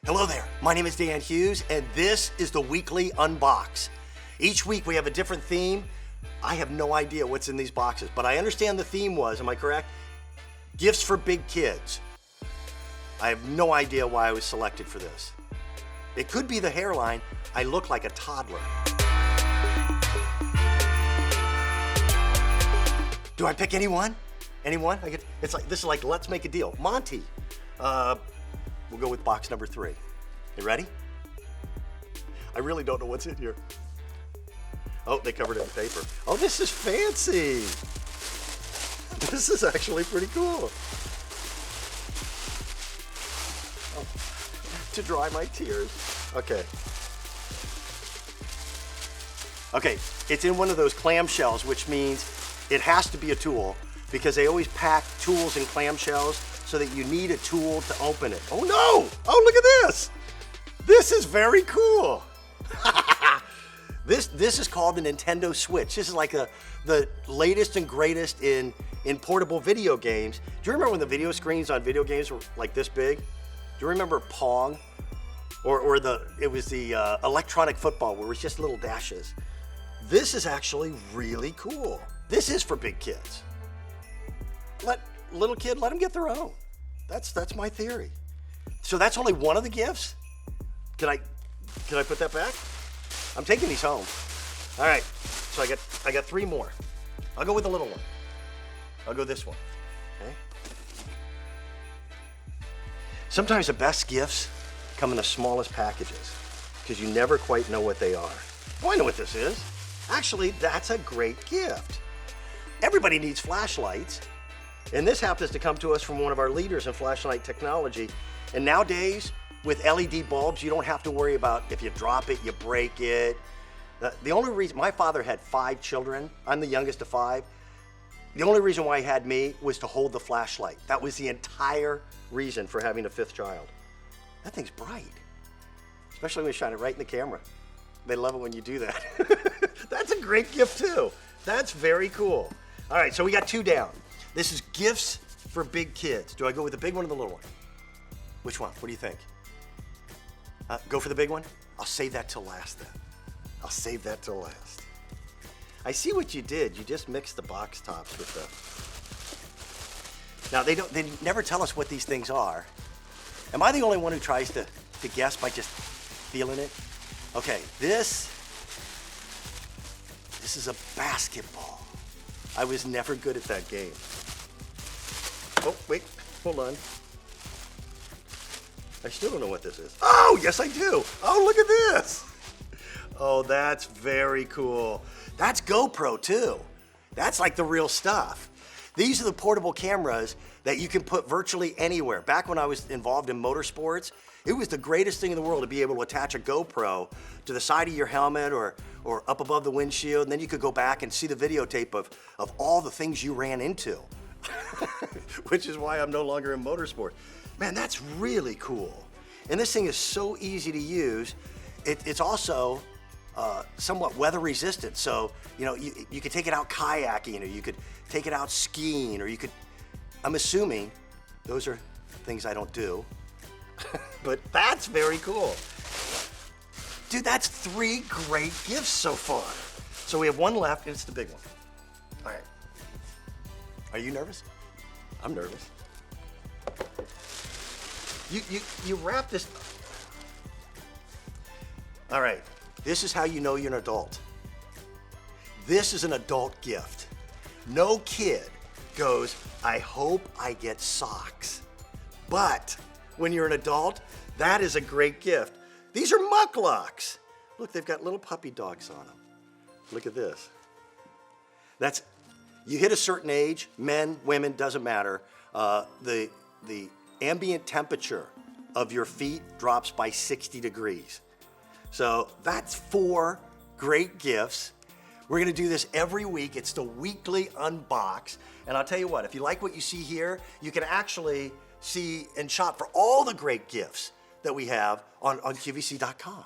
Hello there, my name is Dan Hughes, and this is the Weekly Unbox. Each week we have a different theme. I have no idea what's in these boxes, but I understand the theme was, am I correct? Gifts for big kids. I have no idea why I was selected for this. It could be the hairline. I look like a toddler. Do I pick anyone? Anyone? This is like let's make a deal. Monty. We'll go with box number 3. You ready? I really don't know what's in here. Oh, they covered it in paper. Oh, this is fancy. This is actually pretty cool. Oh, to dry my tears. Okay. Okay, it's in one of those clamshells, which means it has to be a tool because they always pack tools in clamshells so that you need a tool to open it. Oh no! Oh, look at this! This is very cool. This is called the Nintendo Switch. This is like the latest and greatest in portable video games. Do you remember when the video screens on video games were like this big? Do you remember Pong? Or it was the electronic football where it was just little dashes. This is actually really cool. This is for big kids. Let them get their own. That's my theory. So that's only one of the gifts? Can I put that back? I'm taking these home. All right, so I got 3 more. I'll go with the little one. I'll go this one, okay? Sometimes the best gifts come in the smallest packages because you never quite know what they are. Oh, I know what this is. Actually, that's a great gift. Everybody needs flashlights. And this happens to come to us from one of our leaders in flashlight technology. And nowadays, with LED bulbs, you don't have to worry about if you drop it, you break it. The only reason, my father had 5 children. I'm the youngest of 5. The only reason why he had me was to hold the flashlight. That was the entire reason for having a 5th child. That thing's bright, especially when you shine it right in the camera. They love it when you do that. That's a great gift too. That's very cool. All right, so we got 2 down. This is gifts for big kids. Do I go with the big one or the little one? Which one? What do you think? Go for the big one? I'll save that till last then. I'll save that till last. I see what you did. You just mixed the box tops with the... Now, they never tell us what these things are. Am I the only one who tries to guess by just feeling it? Okay, this is a basketball. I was never good at that game. Oh, wait, hold on. I still don't know what this is. Oh, yes I do. Oh, look at this. Oh, that's very cool. That's GoPro too. That's like the real stuff. These are the portable cameras that you can put virtually anywhere. Back when I was involved in motorsports, it was the greatest thing in the world to be able to attach a GoPro to the side of your helmet or up above the windshield, and then you could go back and see the videotape of all the things you ran into, which is why I'm no longer in motorsport. Man, that's really cool. And this thing is so easy to use. It's also somewhat weather resistant. So, you could take it out kayaking, or you could take it out skiing, or I'm assuming those are things I don't do, but that's very cool. Dude, that's 3 great gifts so far. So we have 1 left, and it's the big one. All right. Are you nervous? I'm nervous. You wrap this. All right. This is how you know you're an adult. This is an adult gift. No kid goes, I hope I get socks. But when you're an adult, that is a great gift. These are muck locks. Look, they've got little puppy dogs on them. Look at this. You hit a certain age, men, women, doesn't matter. The ambient temperature of your feet drops by 60 degrees. So that's 4 great gifts. We're gonna do this every week. It's the weekly unbox. And I'll tell you what, if you like what you see here, you can actually see and shop for all the great gifts that we have on QVC.com.